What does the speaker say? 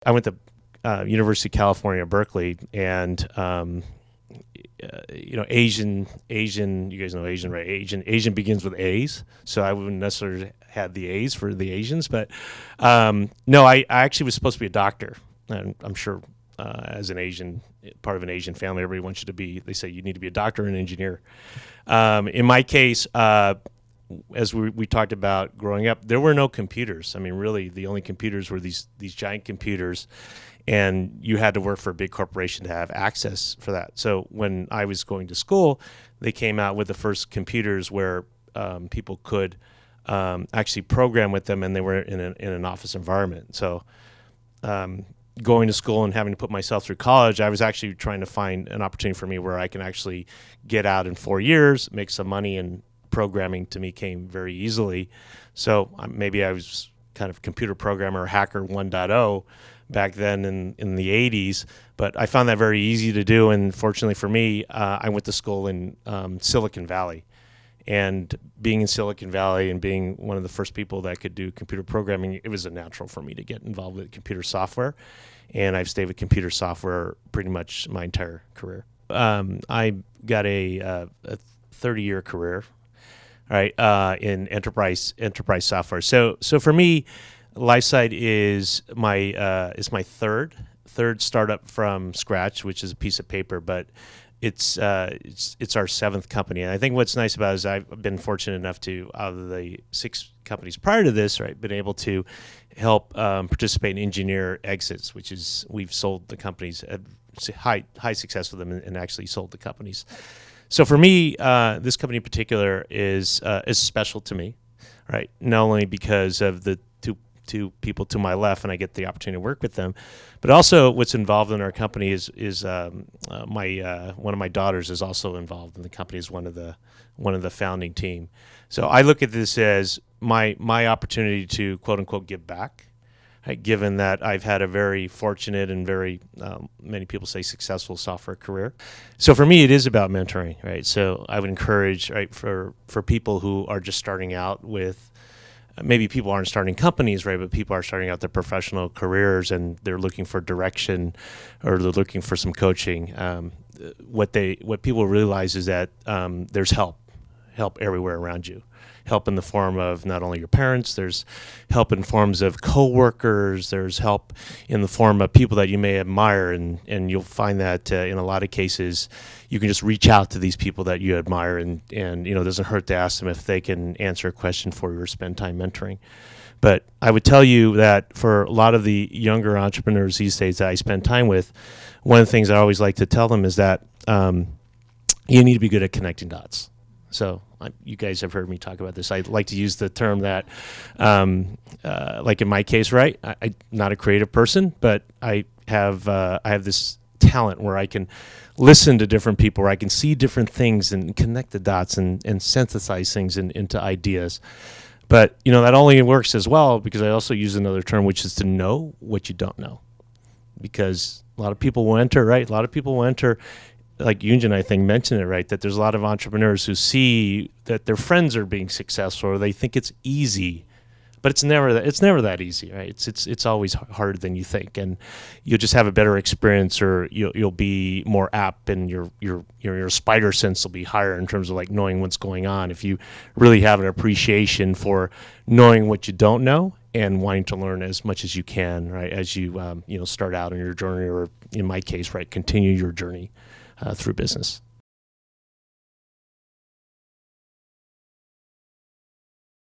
I went to University of California, Berkeley, and Asian. You guys know Asian, right? Asian begins with A's, so I wouldn't necessarily had the A's for the Asians, but no, I actually was supposed to be a doctor, and I'm sure as an Asian part of an Asian family, everybody wants you to be. They say you need to be a doctor and an engineer. In my case, as we talked about growing up, there were no computers. I mean, really, the only computers were these giant computers, and you had to work for a big corporation to have access for that. So when I was going to school, they came out with the first computers where people could actually program with them, and they were in an office environment. So going to school and having to put myself through college, I was actually trying to find an opportunity for me where I can actually get out in 4 years, make some money, and programming to me came very easily. So maybe I was kind of computer programmer, hacker 1.0 back then in the 80s, but I found that very easy to do. And fortunately for me, I went to school in Silicon Valley. And being in Silicon Valley and being one of the first people that could do computer programming, it was a natural for me to get involved with computer software. And I've stayed with computer software pretty much my entire career. I got a 30-year career, right, in enterprise software. So for me, LifeSite is my third startup from scratch, which is a piece of paper, but it's our seventh company. And I think what's nice about it is I've been fortunate enough to, out of the 6 companies prior to this, right, been able to help participate in engineer exits, which is we've sold the companies, high success with them, and actually sold the companies. So for me, this company in particular is special to me, right? Not only because of the two people to my left, and I get the opportunity to work with them, but also what's involved in our company is my one of my daughters is also involved in the company as one of the founding team. So I look at this as my opportunity to quote unquote give back, right, given that I've had a very fortunate and very many people say successful software career. So for me, it is about mentoring, right? So I would encourage, right, for people who are just starting out with, maybe people aren't starting companies, right, but people are starting out their professional careers and they're looking for direction or they're looking for some coaching. What people realize is that there's help everywhere around you. Help in the form of not only your parents, there's help in forms of coworkers, there's help in the form of people that you may admire, and you'll find that in a lot of cases you can just reach out to these people that you admire, and it doesn't hurt to ask them if they can answer a question for you or spend time mentoring. But I would tell you that for a lot of the younger entrepreneurs these days that I spend time with, one of the things I always like to tell them is that you need to be good at connecting dots. So you guys have heard me talk about this. I like to use the term that, like in my case, right? I'm not a creative person, but I have this talent where I can listen to different people, where I can see different things and connect the dots and synthesize things into ideas. But that only works as well because I also use another term, which is to know what you don't know. Because a lot of people will enter, right? A lot of people will enter. Like Yunjin, I think, mentioned it, right, that there's a lot of entrepreneurs who see that their friends are being successful or they think it's easy, but it's never that easy, right? It's always harder than you think, and you'll just have a better experience, or you'll be more apt, and your spider sense will be higher in terms of like knowing what's going on if you really have an appreciation for knowing what you don't know and wanting to learn as much as you can, right, as you start out on your journey, or in my case, right, continue your journey through business.